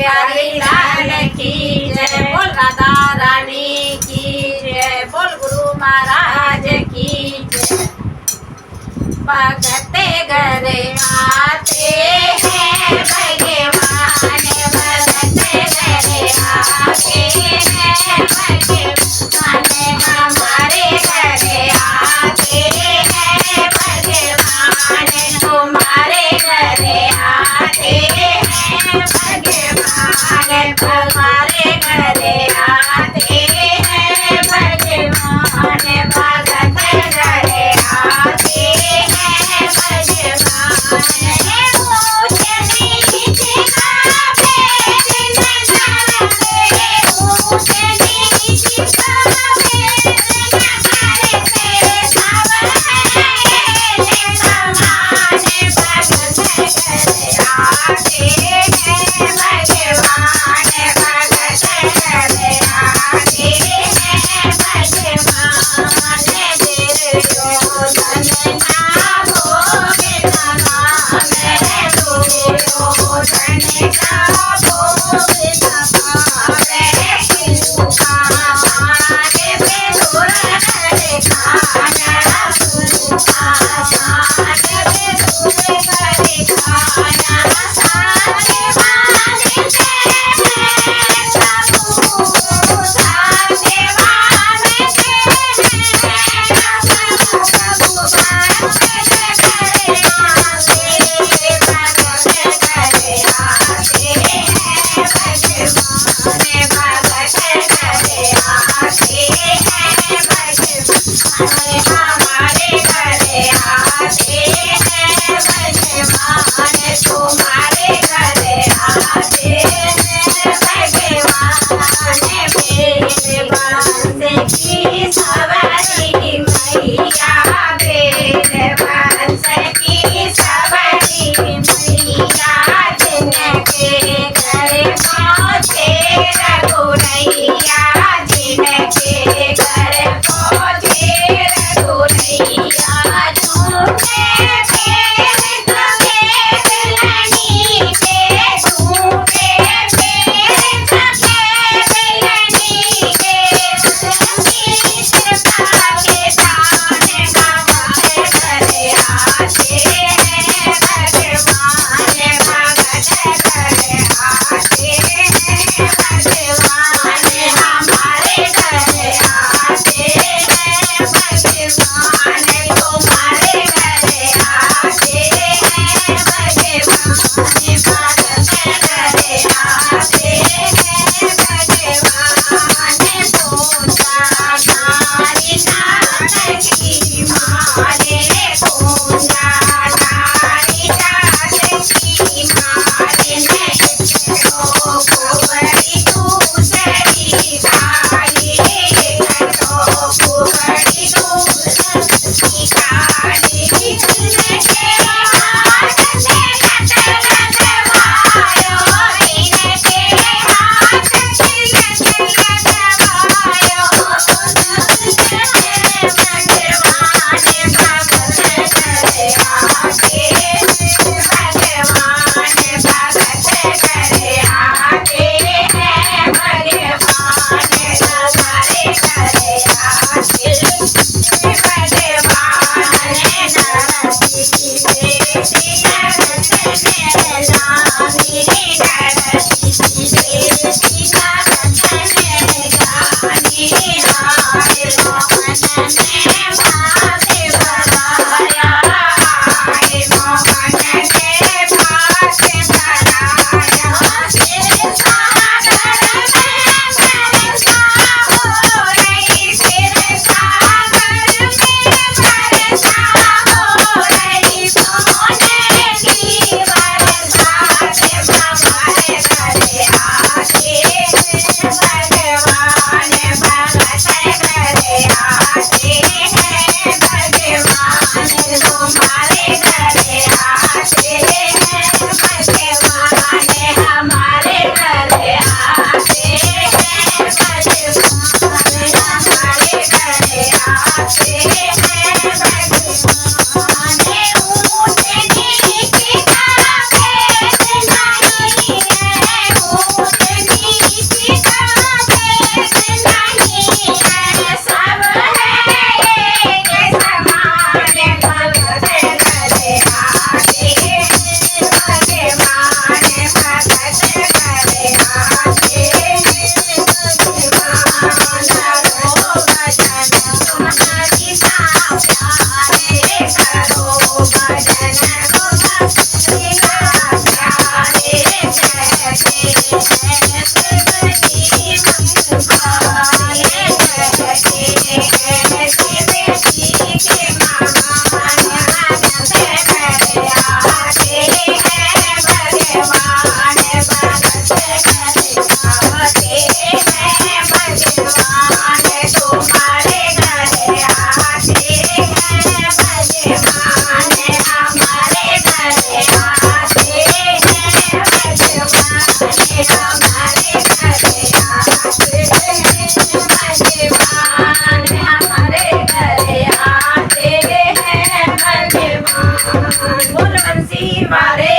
प्यारी लाल की जय। बोल राधा रानी की जय। बोल गुरु महाराज की जय। भगते घर आते हैं भगवान, भगते घर आते हैं भगवान, हमारे घर आते हैं भगवान, तुम्हारे घर आते हैं भगवान, तुम्हारे घर आते हैं भगवान, भगत घर आते हैं भगवान। ऊंच नीच का भेद न करते, ऊंच नीच का भेद न करते, सब हैं समान, भगत घर आते हैं भगवान, भगत घर आते हैं भगवान। दुर्योधन ना भोग लगावे, दुर्योधन का भोग लगावे, शिशुका मारे पे दुर्धर खाना, शिशुका मारे पे दुर्धर खाना, सारे मानते हैं प्रभु, सारे मानते हैं प्रभु, प्रभु मानते મારે